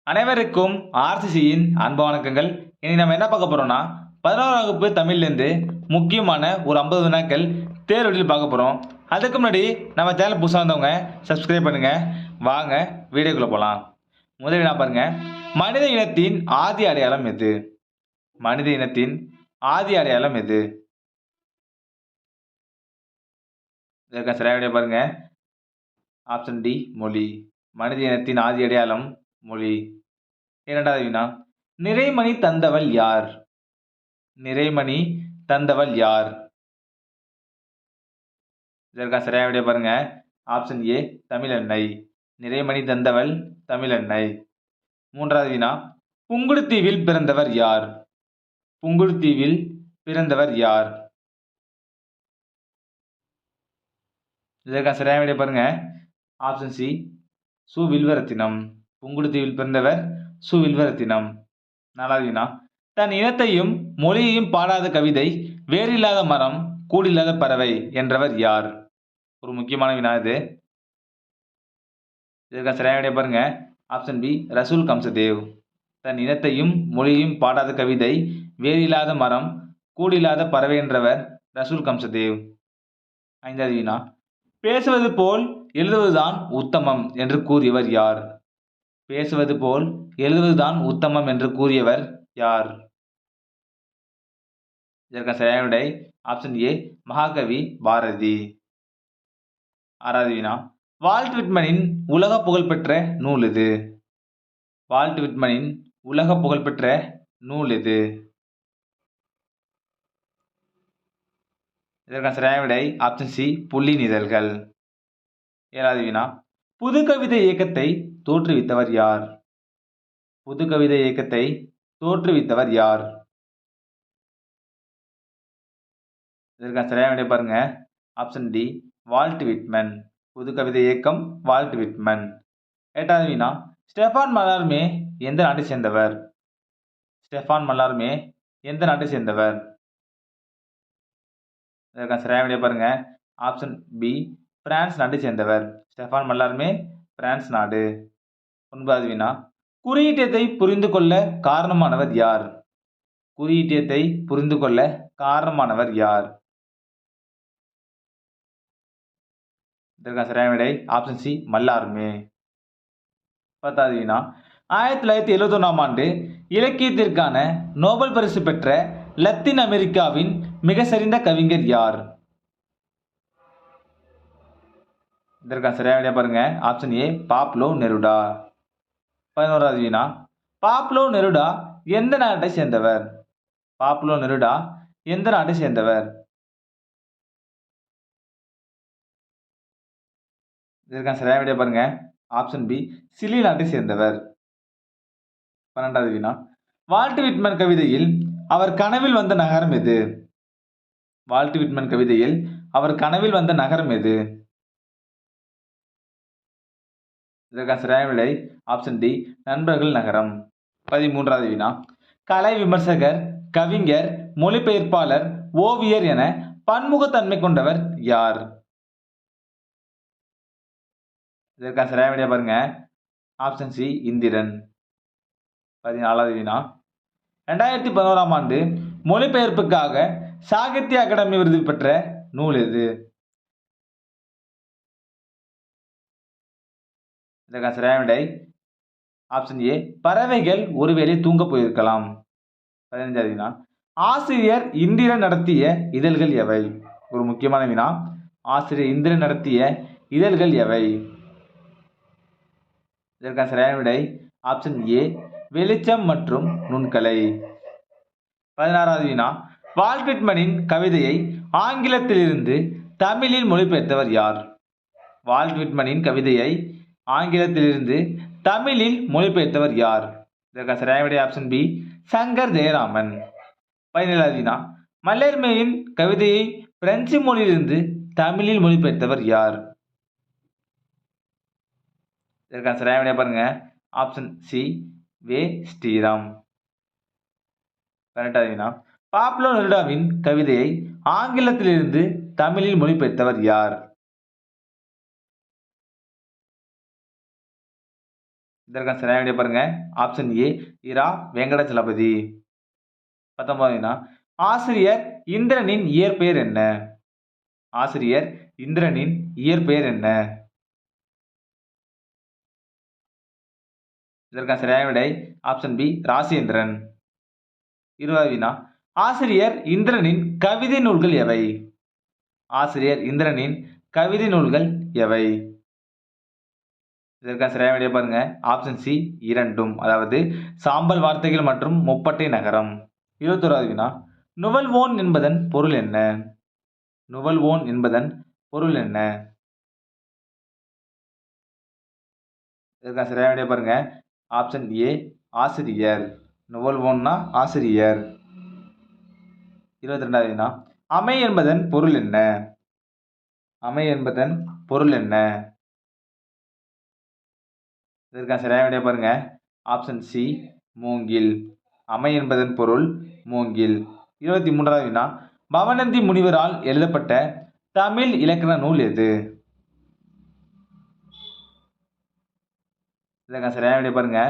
அனைவருக்கும் ஆர்சிசியின் அன்பு வணக்கங்கள். இன்னைக்கு நம்ம என்ன பார்க்க போறோம்னா 11ஆம் வகுப்பு தமிழ்லேருந்து முக்கியமான ஒரு 50 வினாக்கள் தேர்வெளியில் பார்க்க போறோம். அதுக்கு முன்னாடி நம்ம சேனல் புதுசாக வந்தவங்க சப்ஸ்கிரைப் பண்ணுங்க. வாங்க வீடியோக்குள்ள போகலாம். முதல் வினா பாருங்க. மனித இனத்தின் ஆதி அடையாளம் எது? மனித இனத்தின் ஆதி அடையாளம் எது? இதற்கு சரியான விடை பாருங்க. ஆப்ஷன் டி மொழி. மனித இனத்தின் ஆதி அடையாளம் மொழி. இரண்டாவது வினா. நிறைமணி தந்தவள் யார்? நிறைமணி தந்தவள் யார்? இதற்கான சரியான விடை பாருங்க. Option A Tamilannai. நிறைமணி தந்தவள் தமிழன்னை. மூன்றாவது வினா. புங்குடுதீவில் பிறந்தவர் யார்? புங்குடுதீவில் பிறந்தவர் யார்? இதற்கான சரியான விடை பாருங்க. ஆப்ஷன் சி சு வில்வரத்தினம். புங்குடுதீவில் பிறந்தவர் சு வில்வரத்தினம். நாலாவது வினா. தன் இனத்தையும் மொழியையும் பாடாத கவிதை, வேறில்லாத மரம், கூடில்லாத பறவை என்றவர் யார்? ஒரு முக்கியமான வினா இது. இதற்கான சரியான விடை பாருங்க. ஆப்ஷன் பி ரசூல் கம்சதேவ். தன் இனத்தையும் மொழியையும் பாடாத கவிதை, வேறில்லாத மரம், கூடில்லாத பறவை என்றவர் ரசூல் கம்சதேவ். ஐந்தாவது வினா. பேசுவது போல் எழுதுவதுதான் உத்தமம் என்று கூறியவர் யார்? பேசுவது போல் எழுதுவதுதான் உத்தமம் என்று கூறியவர் யார்? இதற்கான சரியான விடை ஆப்ஷன் ஏ மகாகவி பாரதி. ஆறாவது வினா. வால்ட் விட்மனின் உலக புகழ்பெற்ற நூல் எது? வால்ட் விட்மனின் உலக புகழ்பெற்ற நூல் எது? இதற்கான சரியான விடை ஆப்ஷன் சி புள்ளி நிழல்கள். ஏழாவது வினா. புது கவிதை இயக்கத்தை தோற்றுவித்தவர் யார்? புது கவிதை இயக்கத்தை தோற்றுவித்தவர் யார்? இதற்கான சரியான விடை பாருங்க. Option D Walt Whitman. புது கவிதை இயக்கம் வால்ட் விட்மன். எட்டாவது வினா. ஸ்டெஃபான் மல்லார்மே எந்த நாட்டை சேர்ந்தவர்? ஸ்டெஃபான் மல்லார்மே எந்த நாட்டை சேர்ந்தவர்? இதற்கான சரியான விடை பாருங்க. ஆப்ஷன் பி பிரான்ஸ் நாட்டை சேர்ந்தவர். ஸ்டெஃபான் மல்லார்மே பிரான்ஸ் நாடு. ஒன்பதாவது வினா. குறியீட்டத்தை புரிந்து கொள்ள காரணமானவர் யார்? குறியீட்டத்தை புரிந்து கொள்ள காரணமானவர் யார்? இதற்கான சரியான விடை ஆப்ஷன் சி மல்லார்மே. பத்தாவது வினா. 1971ஆம் ஆண்டு இலக்கியத்திற்கான நோபல் பரிசு பெற்ற லத்தீன் அமெரிக்காவின் மிக சிறந்த கவிஞர் யார்? இதற்கான சரியான விடை பாருங்க. Option A Pablo Neruda. 11வது வினா. பாப்லோ நெருடா எந்த நாட்டை சேர்ந்தவர்? பாப்லோ நெருடா எந்த நாட்டை சேர்ந்தவர்? இதற்கான சரியான விடை பாருங்க. ஆப்ஷன் பி சிலி நாட்டை சேர்ந்தவர். 12வது வினா. வால்ட் விட்மன் கவிதையில் அவர் கனவில் வந்த நகரம் எது? வால்ட் விட்மன் கவிதையில் அவர் கனவில் வந்த நகரம் எது? இதற்கான சரியான விடை ஆப்ஷன் டி நண்பர்கள் நகரம். 13வது வினா. கலை விமர்சகர், கவிஞர், மொழிபெயர்ப்பாளர், ஓவியர் என பன்முகத்தன்மை கொண்டவர் யார்? இதற்கான சரியான விடை பாருங்க. Option C Indiran. 14வது வினா. 2011ஆம் ஆண்டு மொழிபெயர்ப்புக்காக சாகித்ய அகாடமி விருது பெற்ற நூல் எது? இதற்கான சரியான விடை ஆப்ஷன் ஏ பறவைகள் ஒருவேளை தூங்க போயிருக்கலாம். 15வது வினா. ஆசிரியர் இந்திரன் நடத்திய இதழ்கள் எவை? ஒரு முக்கியமான வினா. ஆசிரியர் இந்திரன் நடத்திய இதழ்கள் எவை? இதற்கான சரியான விடை ஆப்ஷன் ஏ வெளிச்சம் மற்றும் நுண்கலை. 16வது வினா. வால்ட் விட்மனின் கவிதையை ஆங்கிலத்திலிருந்து தமிழில் மொழிபெயர்த்தவர் யார்? வால்ட் விட்மனின் கவிதையை ஆங்கிலத்திலிருந்து தமிழில் மொழிபெயர்த்தவர் யார்? இதற்கான சரியான விடை ஆப்ஷன் பி சங்கர் ஜெயராமன். 17வது வினா. மல்லர்மேயின் கவிதையை பிரெஞ்சு மொழியிலிருந்து தமிழில் மொழிபெயர்த்தவர் யார்? இதற்கான சரியான விடை பாருங்க. ஆப்ஷன் சி வே ஸ்ரீராம். 18வது வினா. பாப்லோ நெருடாவின் கவிதையை ஆங்கிலத்திலிருந்து தமிழில் மொழிபெயர்த்தவர் யார்? இதற்கான சரியான விடை பாருங்க. ஆப்ஷன் ஏ இரா வெங்கடாச்சலபதி. 19 ஆசிரியர் இந்திரனின் இயற்பெயர் என்ன? ஆசிரியர் இந்திரனின் இயற்பெயர் என்ன? இதற்கான சரியான விடை ஆப்ஷன் பி ராசேந்திரன். 20 ஆசிரியர் இந்திரனின் கவிதை நூல்கள் எவை? ஆசிரியர் இந்திரனின் கவிதை நூல்கள் எவை? இதற்கான சரியான விடை பாருங்க. ஆப்ஷன் சி இரண்டும், அதாவது சாம்பல் வார்த்தைகள் மற்றும் முப்பட்டை நகரம். 21 நுவல்வோன் என்பதன் பொருள் என்ன? நுவல்வோன் என்பதன் பொருள் என்ன? இதற்கான சரியான விடை பாருங்க. ஆப்ஷன் ஏ ஆசிரியர். நுவல்வோன்னா ஆசிரியர். 22 அமை என்பதன் பொருள் என்ன? அமை என்பதன் பொருள் என்ன? இதற்கான சரியான விடை பாருங்க. ஆப்ஷன் சி மூங்கில். அமை என்பதன் பொருள் மூங்கில். 23 பவணந்தி முனிவரால் எழுதப்பட்ட தமிழ் இலக்கண நூல் எது? இதற்கான சரியான விடை பாருங்க.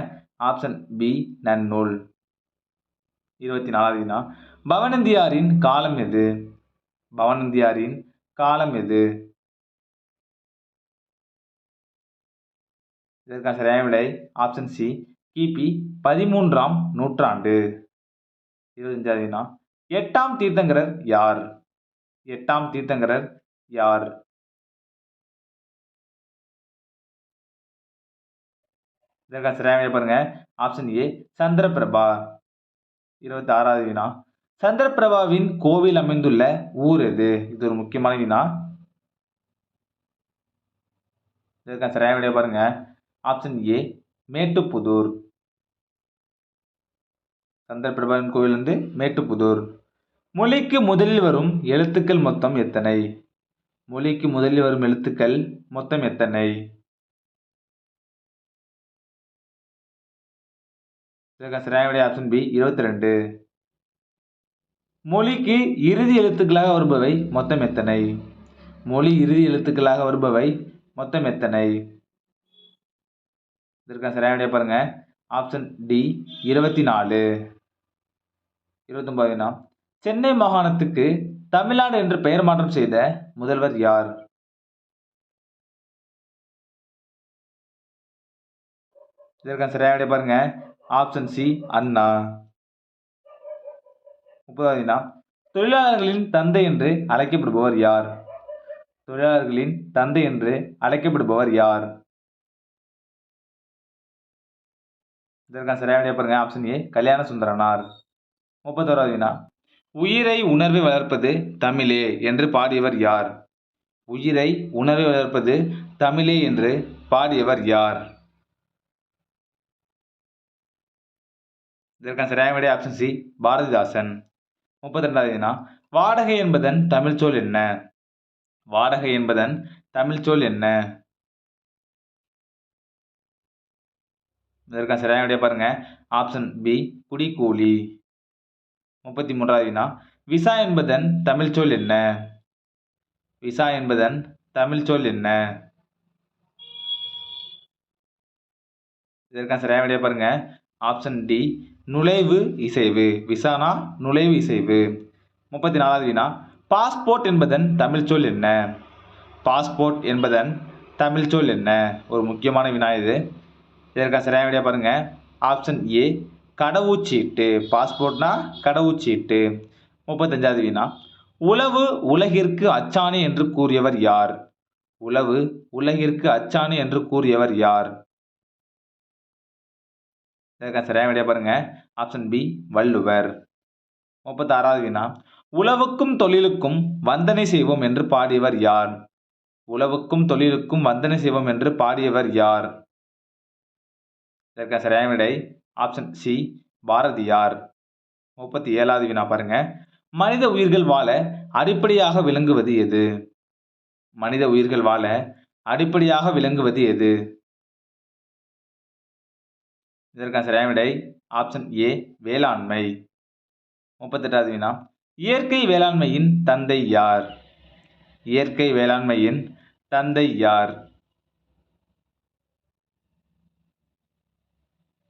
ஆப்ஷன் பி நன்னூல். 24 பவணந்தியாரின் காலம் எது? பவணந்தியாரின் காலம் எது? இதற்கான சரியான விடை ஆப்ஷன் சி கிபி 13ஆம் நூற்றாண்டு. 25 எட்டாம் தீர்த்தங்கரர் யார்? எட்டாம் தீர்த்தங்கரர் யார்? இதற்கான சரியான விடை பாருங்க. ஆப்ஷன் ஏ சந்திரபிரபா. 26 சந்திரபிரபாவின் கோவில் அமைந்துள்ள ஊர் எது? இது ஒரு முக்கியமான வினா. இதற்கான சரியான விடை பாருங்க. ஆப்ஷன் ஏ மேட்டுப்புதூர். சந்திரபிரபாவின் கோவில் வந்து மேட்டுப்புதூர். மொழிக்கு முதலில் வரும் எழுத்துக்கள் மொத்தம் எத்தனை? மொழிக்கு முதலில் வரும் எழுத்துக்கள் மொத்தம் எத்தனை? இதற்கான சரியான விடை ஆப்ஷன் பி 22. மொழிக்கு இறுதி எழுத்துக்களாக வருபவை மொத்தம் எத்தனை? மொழி இறுதி எழுத்துக்களாக வருபவை மொத்தம் எத்தனை? இதற்கான சரியான விடை பாருங்க. Option D 24. 29 சென்னை மாகாணத்துக்கு தமிழ்நாடு என்று பெயர் மாற்றம் செய்த முதல்வர் யார்? இதற்கான சரியான விடை பாருங்க. ஆப்ஷன் சி அண்ணா. 30 தொழிலாளர்களின் தந்தை என்று அழைக்கப்படுபவர் யார்? தொழிலாளர்களின் தந்தை என்று அழைக்கப்படுபவர் யார்? இதற்கான சரியான விடை பாருங்க. ஆப்ஷன் ஏ கல்யாண சுந்தரனார். 31 உயிரை உணர்வை வளர்ப்பது தமிழே என்று பாடியவர் யார்? உயிரை உணர்வை வளர்ப்பது தமிழே என்று பாடியவர் யார்? இதற்கான சரியான விடை ஆப்ஷன் சி பாரதிதாசன். 32 வாடகை என்பதன் தமிழ் சொல் என்ன? வாடகை என்பதன் தமிழ் சொல் என்ன? இதற்கான சரியான விடை பாருங்க. Option B குடிக்கூலி. 33 விசா என்பதன் தமிழ் சொல் என்ன? விசா என்பதன் தமிழ் சொல் என்ன? இதற்கான சரியான விடை பாருங்க. ஆப்ஷன் டி நுழைவு இசைவு. விசானா நுழைவு இசைவு. 34 பாஸ்போர்ட் என்பதன் தமிழ் சொல் என்ன? பாஸ்போர்ட் என்பதன் தமிழ் சொல் என்ன? ஒரு முக்கியமான வினா இது. இதற்கான சரியான விடை பாருங்க. ஆப்ஷன் ஏ கடவுச்சீட்டு. பாஸ்போர்ட்னா கடவுச்சீட்டு. 35 உளவு உலகிற்கு அச்சாணி என்று கூறியவர் யார்? உளவு உலகிற்கு அச்சாணி என்று கூறியவர் யார்? இதற்கான சரியான விடை பாருங்க. Option B Valluvar. 36 உழவுக்கும் தொழிலுக்கும் வந்தனை செய்வோம் என்று பாடியவர் யார்? உழவுக்கும் தொழிலுக்கும் வந்தனை செய்வோம் என்று பாடியவர் யார்? இதற்கான சரியான விடை ஆப்ஷன் சி பாரதியார். 37 பாருங்க. மனித உயிர்கள் வாழ அடிப்படையாக விளங்குவது எது? மனித உயிர்கள் வாழ அடிப்படையாக விளங்குவது எது? இதற்கான சரியான விடை ஆப்ஷன் ஏ வேளாண்மை. 38 இயற்கை வேளாண்மையின் தந்தை யார்? இயற்கை வேளாண்மையின் தந்தை யார்?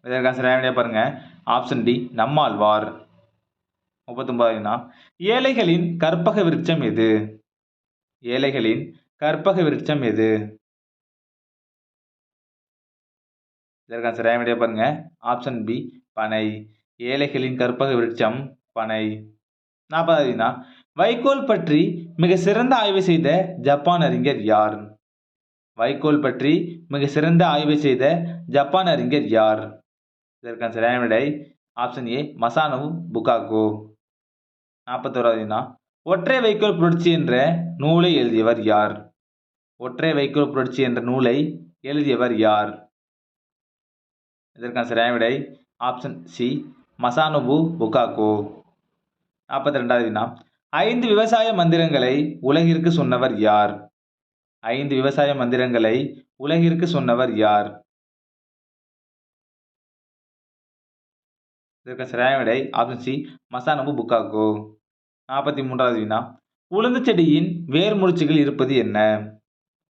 இதற்கான சரியான விடையை பாருங்க. Option D Nammalvar. 39வது வினா ஏழைகளின் கற்பக விருட்சம் எது? ஏழைகளின் கற்பக விருட்சம் எது? இதற்கான சரியான விடையை பாருங்க. ஆப்ஷன் பி பனை. ஏழைகளின் கற்பக விருட்சம் பனை. 40வது வினா வைக்கோல் பற்றி மிக சிறந்த ஆய்வு செய்த ஜப்பான் அறிஞர் யார்? வைக்கோல் பற்றி மிக சிறந்த ஆய்வு செய்த ஜப்பான் அறிஞர் யார்? இதற்கான சரியான விடை ஆப்ஷன் ஏ மசானோ புகாகோ. 41வது வினா ஒற்றை வைக்கோல் புரட்சி என்ற நூலை எழுதியவர் யார்? ஒற்றை வைக்கோல் புரட்சி என்ற நூலை எழுதியவர் யார்? இதற்கான சரியான விடை ஆப்ஷன் சி மசானோபு புகாகோ. 42வது வினா 5 விவசாய மந்திரங்களை உலகிற்கு சொன்னவர் யார்? 5 விவசாய மந்திரங்களை உலகிற்கு சொன்னவர் யார்? இதற்கு சரியான விடை ஆப்ஷன் சி மசானோபு புகாகோ. 43வது வினா உளுந்து செடியின் வேர் முடிச்சுகளில் இருப்பது என்ன?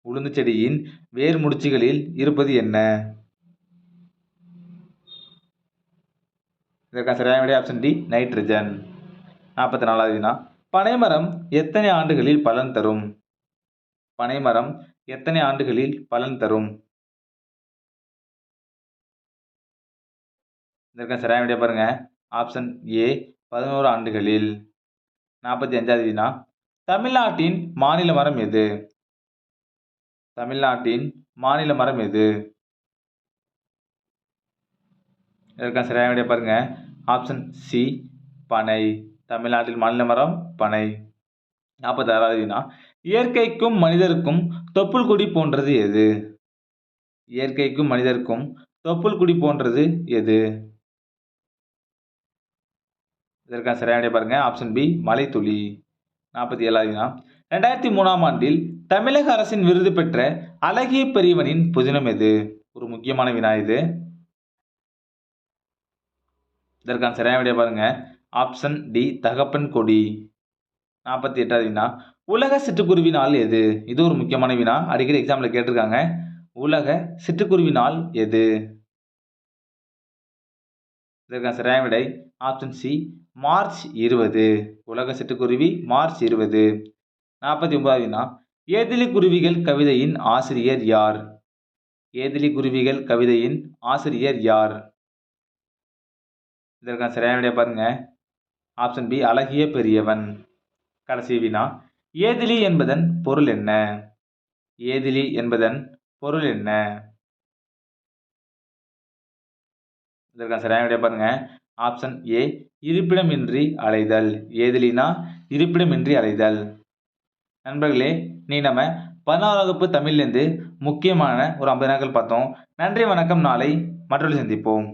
உளுந்து செடியின் வேர் முடிச்சுகளில் இருப்பது என்ன? இதற்கான சரியான விடை ஆப்ஷன் டி நைட்ரஜன். 44வது வினா பனைமரம் எத்தனை ஆண்டுகளில் பலன் தரும்? பனைமரம் எத்தனை ஆண்டுகளில் பலன் தரும்? இதற்கான சரியான விடை பாருங்க. ஆப்ஷன் ஏ 11 ஆண்டுகளில். 45வது வினா தமிழ்நாட்டின் மாநில மரம் எது? தமிழ்நாட்டின் மாநில மரம் எது? இதற்கான சரியான விடை பாருங்க. ஆப்ஷன் சி பனை. தமிழ்நாட்டில் மாநில மரம் பனை. 46வது வினா இயற்கைக்கும் மனிதருக்கும் தொப்புள் கொடி போன்றது எது? இயற்கைக்கும் மனிதருக்கும் தொப்புள் கொடி போன்றது எது? இதற்கான சரியான விடை பாருங்க. Option B மலைத்துளி. 47வது வினா 2003ஆம் ஆண்டில் தமிழக அரசின் விருது பெற்ற அழகிய பெரியவனின் புதினம் எது? ஒரு முக்கியமான வினா இது. இதற்கான சரியான விடை பாருங்க. ஆப்ஷன் டி தகப்பன் கொடி. 48வது வினா உலக சிட்டுக்குருவி நாள் எது? இது ஒரு முக்கியமான வினா, அடிக்கடி எக்ஸாம்ல கேட்டிருக்காங்க. உலக சிட்டுக்குருவி நாள் எது? இதற்கான சரியான விடை ஆப்ஷன் சி மார்ச் 20. உலக சிட்டுக்குருவி மார்ச் 20. 49வது வினா ஏதிலி குருவிகள் கவிதையின் ஆசிரியர் யார்? ஏதிலி குருவிகள் கவிதையின் ஆசிரியர் யார்? இதற்கான சரியான விடை பாருங்க. ஆப்ஷன் பி அழகிய பெரியவன். கடைசி வினா ஏதிலி என்பதன் பொருள் என்ன? ஏதிலி என்பதன் பொருள் என்ன? இதற்கான சரியான விடை பாருங்க. ஆப்ஷன் ஏ இருப்பிடமின்றி அலைதல். ஏதிலினா இருப்பிடமின்றி அலைதல். நண்பர்களே, நீ நம்ம 16ஆம் வகுப்பு தமிழ்லேருந்து முக்கியமான ஒரு 50 வினாக்கள் பார்த்தோம். நன்றி, வணக்கம். நாளை மற்றொரு சந்திப்போம்.